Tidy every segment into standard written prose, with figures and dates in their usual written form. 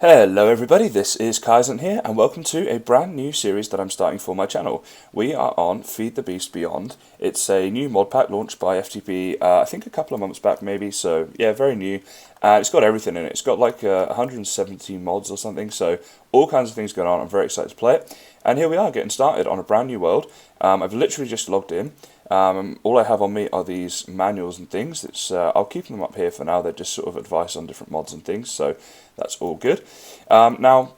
Hello everybody, this is Kaizen here and welcome to a brand new series that I'm starting for my channel. We are on FTB Beyond. It's a new mod pack launched by FTB I think a couple of months back maybe, so yeah, very new. It's got everything in it. It's got like 170 mods or something, so all kinds of things going on. I'm very excited to play it. And here we are getting started on a brand new world. I've literally just logged in. All I have on me are these manuals and things. I'll keep them up here for now. They're just sort of advice on different mods and things, so that's all good. Now,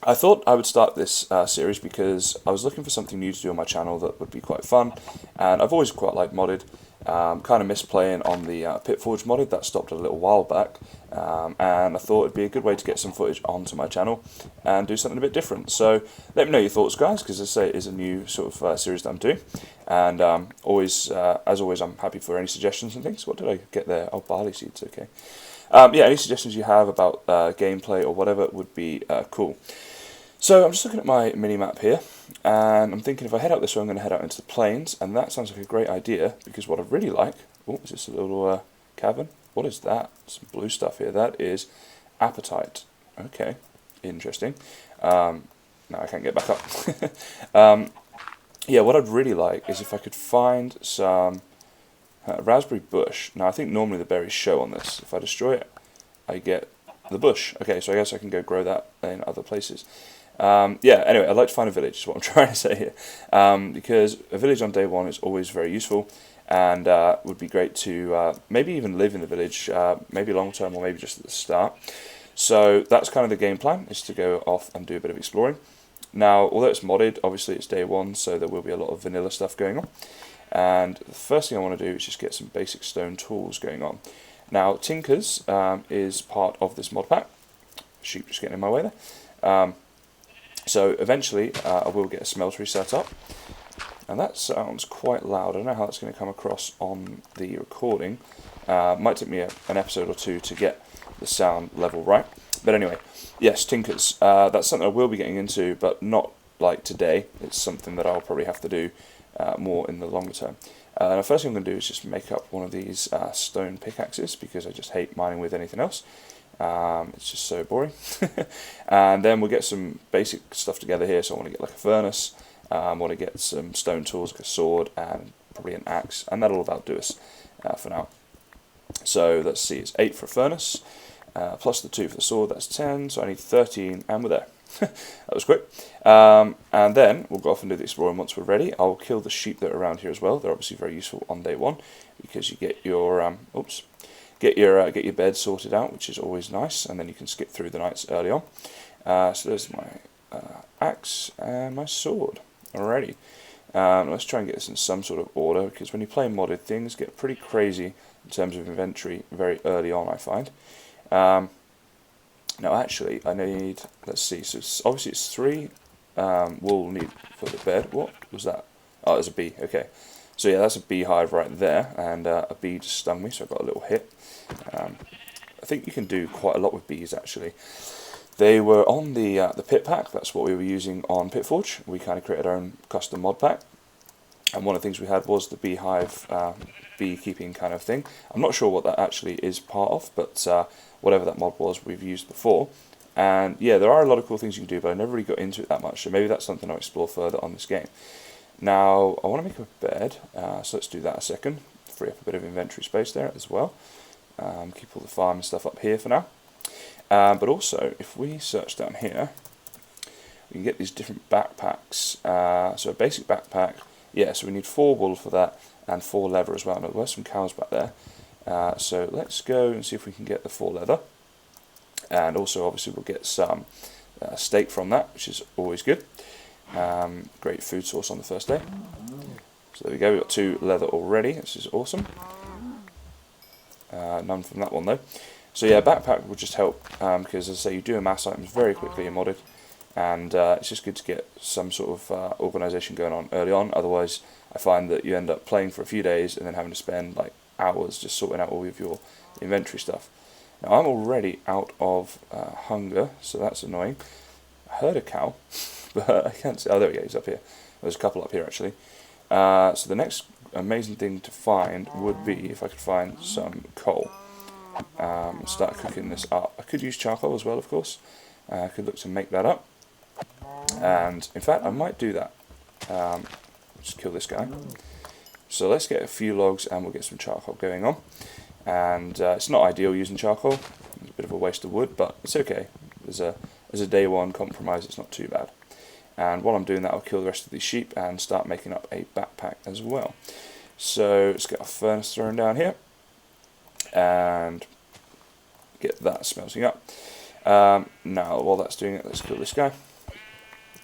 I thought I would start this series because I was looking for something new to do on my channel that would be quite fun, and I've always quite liked modded. Kind of missed playing on the Pitforge modded, that stopped a little while back, and I thought it'd be a good way to get some footage onto my channel and do something a bit different. So let me know your thoughts, guys, because as I say, it is a new sort of series that I'm doing, and as always, I'm happy for any suggestions and things. What did I get there? Oh, barley seeds, okay. Yeah, any suggestions you have about gameplay or whatever would be cool. So I'm just looking at my mini-map here, and I'm thinking if I head out this way, I'm going to head out into the plains, and that sounds like a great idea, because what I really like... Oh, is this a little cavern? What is that? Some blue stuff here. That is appetite. Okay, interesting. Now I can't get back up. Yeah, what I'd really like is if I could find some raspberry bush. Now I think normally the berries show on this. If I destroy it, I get the bush. Okay, so I guess I can go grow that in other places. Yeah, anyway, I'd like to find a village, is what I'm trying to say here. Because a village on day one is always very useful, and would be great to maybe even live in the village, maybe long term or maybe just at the start. So that's kind of the game plan, is to go off and do a bit of exploring. Now, although it's modded, obviously it's day one, so there will be a lot of vanilla stuff going on. And the first thing I want to do is just get some basic stone tools going on. Now, Tinkers is part of this mod pack. Sheep just getting in my way there. So eventually I will get a smeltery set up, and that sounds quite loud. I don't know how that's going to come across on the recording. Might take me an episode or two to get the sound level right. But anyway, yes, Tinkers. That's something I will be getting into, but not like today. It's something that I'll probably have to do more in the longer term. The first thing I'm going to do is just make up one of these stone pickaxes, because I just hate mining with anything else. It's just so boring. And then we'll get some basic stuff together here. So I want to get like a furnace, I want to get some stone tools, like a sword and probably an axe, and that'll about do us for now. So let's see, it's 8 for a furnace, plus the 2 for the sword, that's 10, so I need 13, and we're there. That was quick. And then we'll go off and do the exploring once we're ready. I'll kill the sheep that are around here as well. They're obviously very useful on day one, because you get your get your bed sorted out, which is always nice, and then you can skip through the nights early on. So there's my axe and my sword. Alrighty. Let's try and get this in some sort of order, because when you play modded, things get pretty crazy in terms of inventory very early on, I find. Now actually, I need, let's see, so obviously it's 3 wool need for the bed. What was that? Oh, there's a bee, okay. So yeah, that's a beehive right there, and a bee just stung me, so I got a little hit. I think you can do quite a lot with bees actually. They were on the pit pack, that's what we were using on Pitforge. We kind of created our own custom mod pack, and one of the things we had was the beehive beekeeping kind of thing. I'm not sure what that actually is part of, but whatever that mod was, we've used before. And yeah, there are a lot of cool things you can do, but I never really got into it that much, so maybe that's something I'll explore further on this game. Now, I want to make a bed, so let's do that a second. Free up a bit of inventory space there as well. Keep all the farm and stuff up here for now. But also, if we search down here, we can get these different backpacks. So a basic backpack, yeah, so we need 4 wool for that, and 4 leather as well. Now, there's some cows back there. So let's go and see if we can get the 4 leather. And also, obviously, we'll get some steak from that, which is always good. Great food source on the first day. So there we go, we've got 2 leather already, this is awesome. None from that one though. So yeah, backpack will just help, because as I say, you do amass items very quickly in modded, and it's just good to get some sort of organisation going on early on. Otherwise, I find that you end up playing for a few days and then having to spend like hours just sorting out all of your inventory stuff. Now I'm already out of hunger, so that's annoying. I heard a cow, but I can't see. Oh, there we go, he's up here. There's a couple up here actually. So the next amazing thing to find would be if I could find some coal. Start cooking this up. I could use charcoal as well, of course. I could look to make that up. And in fact, I might do that. Just kill this guy. So let's get a few logs and we'll get some charcoal going on. And it's not ideal using charcoal. It's a bit of a waste of wood, but it's okay. As a day one compromise, it's not too bad. And while I'm doing that, I'll kill the rest of these sheep and start making up a backpack as well. So let's get our furnace thrown down here and get that smelting up. Now, while that's doing it, let's kill this guy.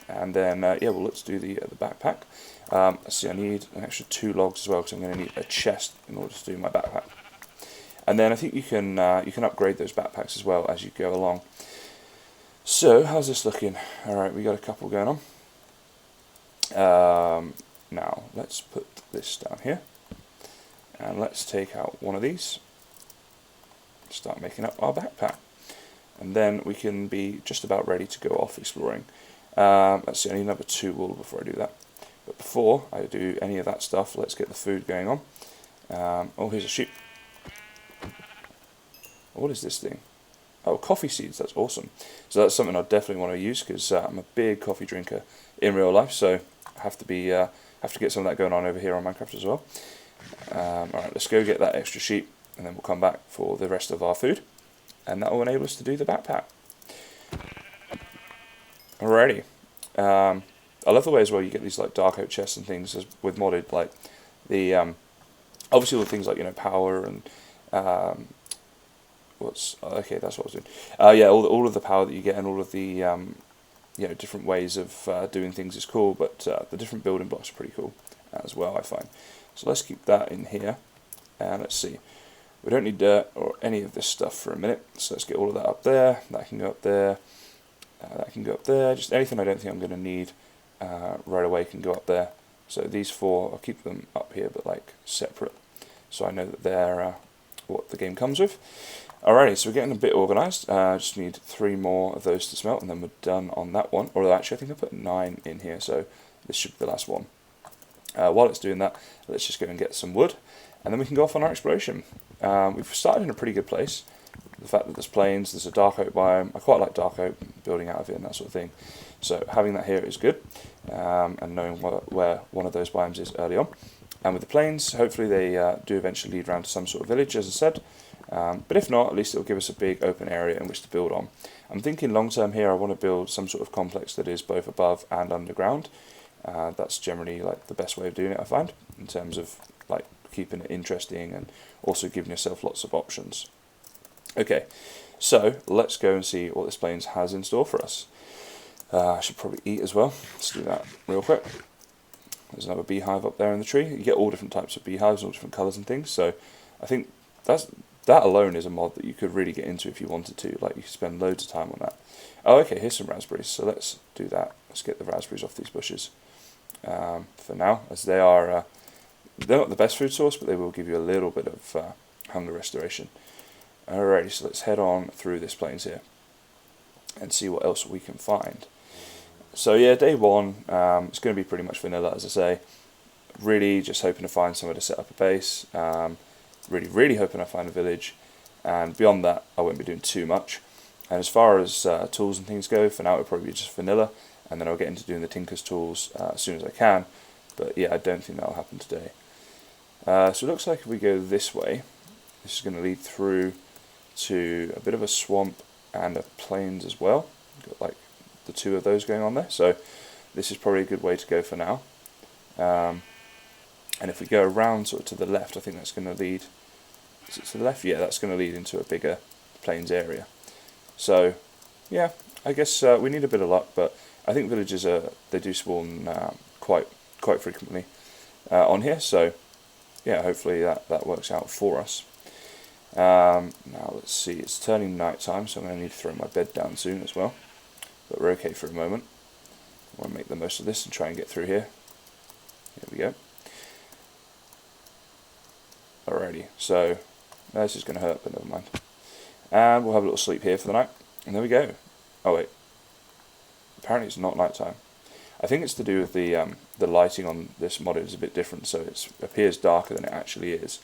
And then, yeah, well, let's do the backpack. Let's see, I need an extra 2 logs as well because I'm going to need a chest in order to do my backpack. And then I think you can upgrade those backpacks as well as you go along. So, how's this looking? Alright, we got a couple going on. Now, let's put this down here. And let's take out one of these. Start making up our backpack. And then we can be just about ready to go off exploring. Let's see, I need another 2 wool before I do that. But before I do any of that stuff, let's get the food going on. Oh, here's a sheep. What is this thing? Oh, coffee seeds, that's awesome. So that's something I definitely want to use because I'm a big coffee drinker in real life, so I have to get some of that going on over here on Minecraft as well. Alright, let's go get that extra sheep and then we'll come back for the rest of our food. And that will enable us to do the backpack. Alrighty. I love the way as well you get these like dark oak chests and things with modded, like the obviously all the things like, you know, power and okay, that's what I was doing. Yeah, all of the power that you get and all of the you know, different ways of doing things is cool, but the different building blocks are pretty cool as well, I find. So let's keep that in here, and let's see. We don't need dirt or any of this stuff for a minute, so let's get all of that up there. That can go up there. That can go up there. Just anything I don't think I'm going to need right away can go up there. So these 4, I'll keep them up here, but like separate, so I know that they're what the game comes with. Alrighty, so we're getting a bit organised. Just need 3 more of those to smelt, and then we're done on that one. Although actually, I think I put 9 in here, so this should be the last one. While it's doing that, let's just go and get some wood, and then we can go off on our exploration. We've started in a pretty good place. The fact that there's plains, there's a dark oak biome. I quite like dark oak, building out of it and that sort of thing. So having that here is good, and knowing where one of those biomes is early on. And with the plains, hopefully they do eventually lead around to some sort of village, as I said. But if not, at least it'll give us a big open area in which to build on. I'm thinking long term here I want to build some sort of complex that is both above and underground. That's generally like the best way of doing it, I find, in terms of like keeping it interesting and also giving yourself lots of options. Okay, so let's go and see what this plains has in store for us. I should probably eat as well. Let's do that real quick. There's another beehive up there in the tree. You get all different types of beehives, all different colours and things. So I think that alone is a mod that you could really get into if you wanted to. Like, you could spend loads of time on that. Oh, okay, here's some raspberries. So let's do that. Let's get the raspberries off these bushes for now, as they are they're not the best food source, but they will give you a little bit of hunger restoration. Alrighty, so let's head on through this plains here and see what else we can find. So yeah, day 1, it's going to be pretty much vanilla, as I say. Really just hoping to find somewhere to set up a base. Really hoping I find a village. And beyond that, I won't be doing too much. And as far as tools and things go, for now it'll probably be just vanilla. And then I'll get into doing the Tinker's tools as soon as I can. But yeah, I don't think that'll happen today. So it looks like if we go this way, this is going to lead through to a bit of a swamp and a plains as well. Got like the 2 of those going on there, so this is probably a good way to go for now. And if we go around sort of to the left, I think that's going to lead, is it to the left? Yeah, that's going to lead into a bigger plains area. So yeah, I guess we need a bit of luck, but I think villages they do spawn quite frequently on here, so yeah, hopefully that works out for us. Now let's see, it's turning night time, so I'm going to need to throw my bed down soon as well. But we're okay for a moment. I want to make the most of this and try and get through here. Here we go. Alrighty, so this is going to hurt, but never mind. And we'll have a little sleep here for the night. And there we go. Oh wait, apparently it's not night time. I think it's to do with the lighting on this mod is a bit different, so it appears darker than it actually is.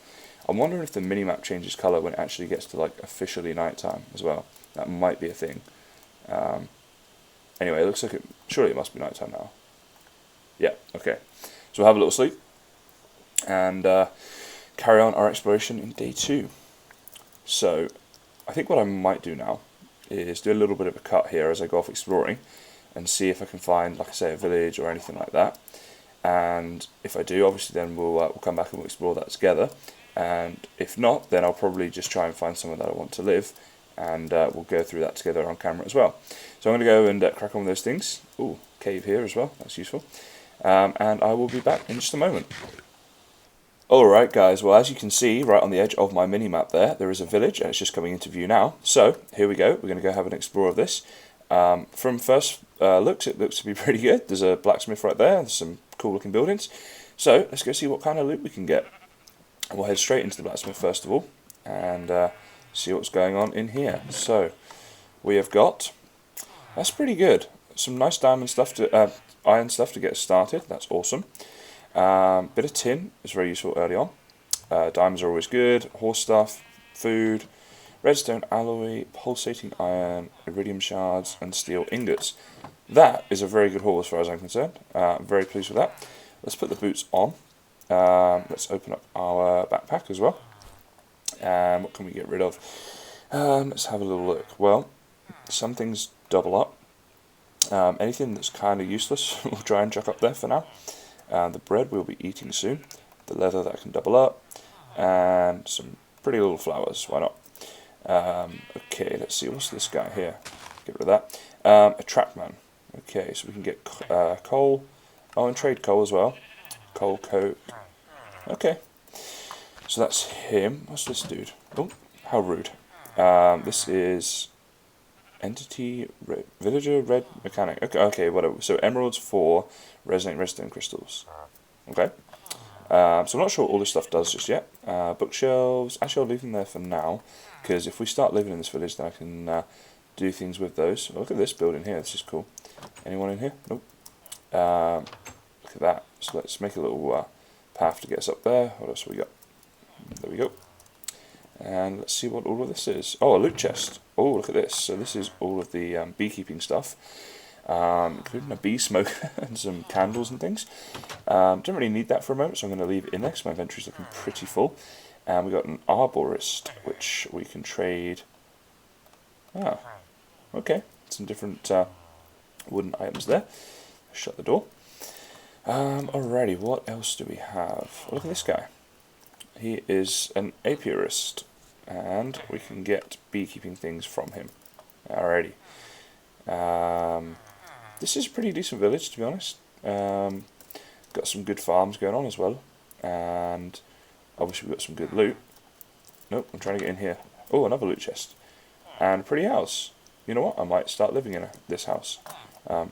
I'm wondering if the minimap changes colour when it actually gets to like officially nighttime as well. That might be a thing. Anyway, it looks like surely it must be nighttime now. Yeah, okay. So we'll have a little sleep and carry on our exploration in day 2. So I think what I might do now is do a little bit of a cut here as I go off exploring and see if I can find, like I say, a village or anything like that. And if I do, obviously then we'll come back and we'll explore that together. And if not, then I'll probably just try and find somewhere that I want to live, and we'll go through that together on camera as well. So I'm going to go and crack on with those things. Ooh, cave here as well, that's useful. And I will be back in just a moment. Alright guys, well as you can see right on the edge of my mini-map there is a village and it's just coming into view now. So here we go, we're going to go have an explore of this. From first looks, it looks to be pretty good. There's a blacksmith right there, there's some cool looking buildings. So let's go see what kind of loot we can get. We'll head straight into the blacksmith first of all and see what's going on in here. So we have got, that's pretty good, some nice diamond stuff to iron stuff to get started. That's awesome. Bit of tin is very useful early on. Diamonds are always good. Horse stuff, food, redstone alloy, pulsating iron, iridium shards, and steel ingots. That is a very good haul as far as I'm concerned. I'm very pleased with that. Let's put the boots on. Let's open up our backpack as well. What can we get rid of? Let's have a little look. Well, some things double up. Anything that's kind of useless we'll try and chuck up there for now. The bread we'll be eating soon. The leather that can double up. And some pretty little flowers, why not? Okay, let's see, what's this guy here? Get rid of that. A trackman. Okay, so we can get coal. Oh, and trade coal as well. Coal, coke. Okay. So that's him. What's this dude? Oh, how rude. This is entity red, villager red mechanic. Okay, whatever. So emeralds for resonate redstone crystals. Okay. So I'm not sure what all this stuff does just yet. Bookshelves. Actually, I'll leave them there for now, because if we start living in this village, then I can do things with those. Oh, look at this building here. This is cool. Anyone in here? Nope. Look at that. So let's make a little path to get us up there. What else have we got? There we go. And let's see what all of this is. Oh, a loot chest. Oh, look at this. So this is all of the beekeeping stuff, including a bee smoker and some candles and things. Don't really need that for a moment, so I'm going to leave it in there because my inventory's looking pretty full. And we've got an arborist, which we can trade. Ah, okay. Some different wooden items there. Shut the door. Alrighty, what else do we have? Look at this guy. He is an apiarist, and we can get beekeeping things from him. Alrighty. This is a pretty decent village, to be honest. Got some good farms going on as well, and obviously we've got some good loot. Nope, I'm trying to get in here. Oh, another loot chest. And a pretty house. You know what, I might start living in this house. Oh,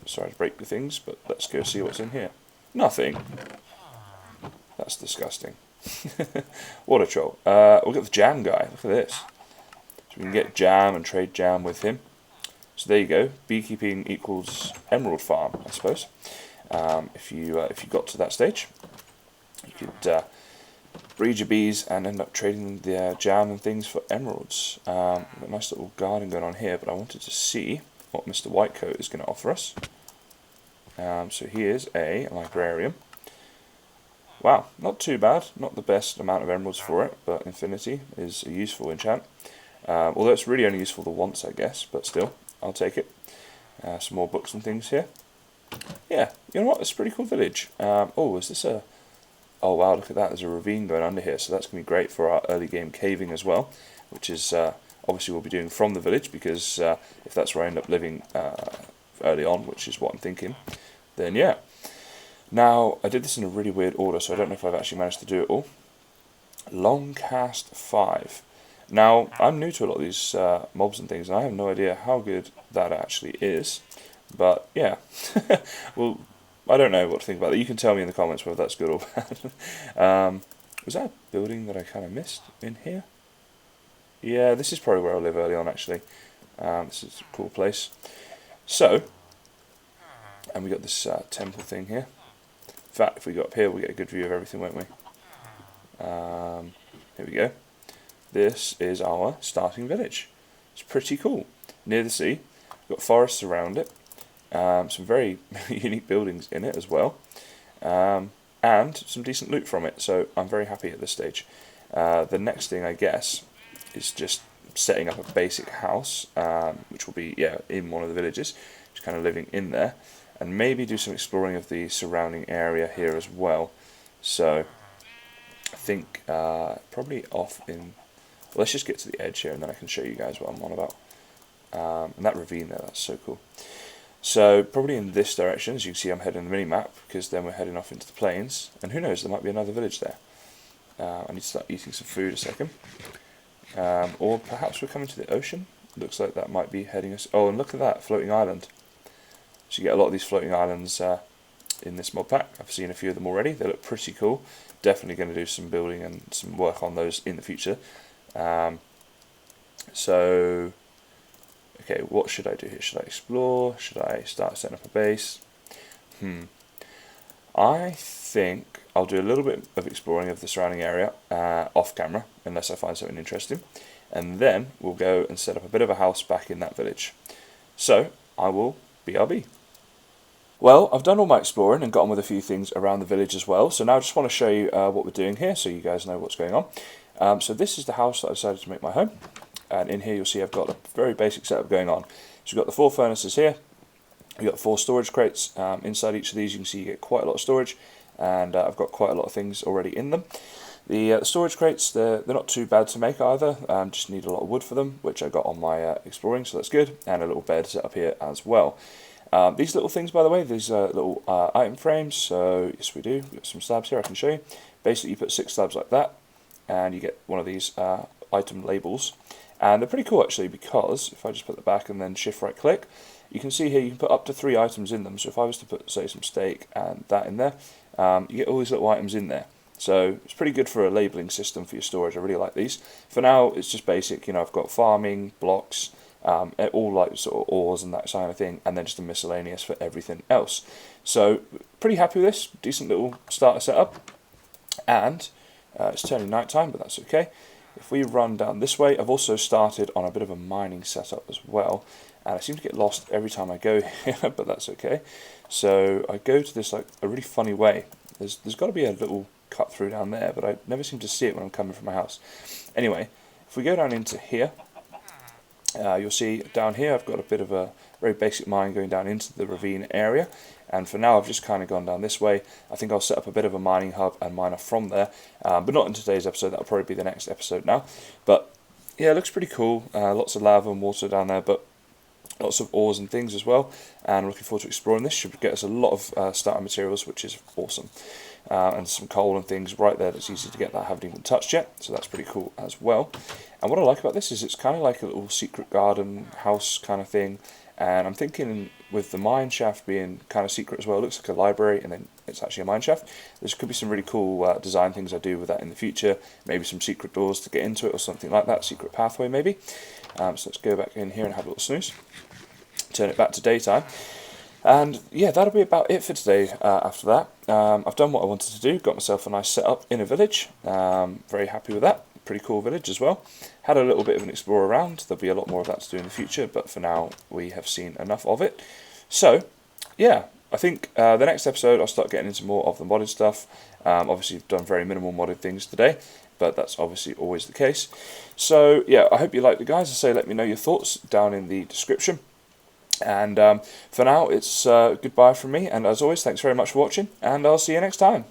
sorry to break the things, but let's go see what's in here. Nothing. That's disgusting. What a troll. We'll get the jam guy. Look at this. So we can get jam and trade jam with him. So there you go. Beekeeping equals emerald farm, I suppose. If you got to that stage, you could breed your bees and end up trading the jam and things for emeralds. We've got a nice little garden going on here, but I wanted to see what Mr. Whitecoat is going to offer us. So he is a librarian. Wow, not too bad. Not the best amount of emeralds for it, but infinity is a useful enchant. Although it's really only useful the once, I guess, but still, I'll take it. Some more books and things here. Yeah, you know what? It's a pretty cool village. Oh, is this a... Oh wow, look at that. There's a ravine going under here, so that's going to be great for our early game caving as well, which is obviously we'll be doing from the village, because if that's where I end up living early on, which is what I'm thinking, then yeah. Now, I did this in a really weird order, so I don't know if I've actually managed to do it all. Longcast 5. Now, I'm new to a lot of these mobs and things, and I have no idea how good that actually is. But, yeah. Well, I don't know what to think about that. You can tell me in the comments whether that's good or bad. Was that a building that I kind of missed in here? Yeah, this is probably where I live early on, actually. This is a cool place. So, and we got this temple thing here. In fact, if we go up here, we'll get a good view of everything, won't we? here we go. This is our starting village. It's pretty cool. Near the sea, we've got forests around it, some very unique buildings in it as well, and some decent loot from it, so I'm very happy at this stage. The next thing, I guess, is just setting up a basic house, which will be, in one of the villages, just kind of living in there, and maybe do some exploring of the surrounding area here as well. So, I think probably off in... Well, let's just get to the edge here, and then I can show you guys what I'm on about. And that ravine there, that's so cool. So, probably in this direction, as you can see I'm heading the mini-map, because then we're heading off into the plains, and who knows, there might be another village there. I need to start eating some food a second. Or perhaps we're coming to the ocean. Looks like that might be heading us... Oh, and look at that, floating island. So you get a lot of these floating islands in this mod pack. I've seen a few of them already. They look pretty cool. Definitely going to do some building and some work on those in the future. So, okay, what should I do here? Should I explore? Should I start setting up a base? I think I'll do a little bit of exploring of the surrounding area off camera, unless I find something interesting. And then we'll go and set up a bit of a house back in that village. So, I will BRB. Well, I've done all my exploring and got on with a few things around the village as well. So now I just want to show you what we're doing here, so you guys know what's going on. So this is the house that I decided to make my home. And in here you'll see I've got a very basic setup going on. So we've got the 4 furnaces here. We've got 4 storage crates. Inside each of these you can see you get quite a lot of storage. And I've got quite a lot of things already in them. The storage crates, they're not too bad to make either. Just need a lot of wood for them, which I got on my exploring, so that's good. And a little bed set up here as well. These little things, by the way, these little item frames, so yes we do, we've got some slabs here I can show you. Basically you put 6 slabs like that, and you get one of these item labels. And they're pretty cool actually, because if I just put the back and then shift right click, you can see here you can put up to 3 items in them. So if I was to put, say, some steak and that in there, you get all these little items in there. So it's pretty good for a labelling system for your storage. I really like these. For now it's just basic, I've got farming, blocks, all like sort of ores and that kind of thing, and then just a miscellaneous for everything else. So pretty happy with this, decent little starter setup. And it's turning night time, but that's okay. If we run down this way, I've also started on a bit of a mining setup as well, and I seem to get lost every time I go here, but that's okay. So I go to this like a really funny way. There's got to be a little cut through down there, but I never seem to see it when I'm coming from my house. Anyway, if we go down into here, you'll see down here I've got a bit of a very basic mine going down into the ravine area, and for now I've just kind of gone down this way. I think I'll set up a bit of a mining hub and mine off from there, but not in today's episode. That'll probably be the next episode now. But yeah, it looks pretty cool. Lots of lava and water down there, but lots of ores and things as well, and I'm looking forward to exploring this. Should get us a lot of starter materials, which is awesome. And some coal and things right there that's easy to get that I haven't even touched yet, so that's pretty cool as well. And what I like about this is it's kind of like a little secret garden house kind of thing, and I'm thinking with the mine shaft being kind of secret as well, it looks like a library and then it's actually a mine shaft. There could be some really cool design things I do with that in the future, maybe some secret doors to get into it or something like that, secret pathway maybe. So let's go back in here and have a little snooze, turn it back to daytime. And yeah, that'll be about it for today after that. I've done what I wanted to do, got myself a nice setup in a village. Very happy with that. Pretty cool village as well. Had a little bit of an explore around. There'll be a lot more of that to do in the future, but for now we have seen enough of it. So yeah, I think the next episode I'll start getting into more of the modded stuff. Obviously I've done very minimal modded things today, but that's obviously always the case. So yeah, I hope you liked it, guys. I say let me know your thoughts down in the description. And for now, it's goodbye from me, and as always, thanks very much for watching, and I'll see you next time.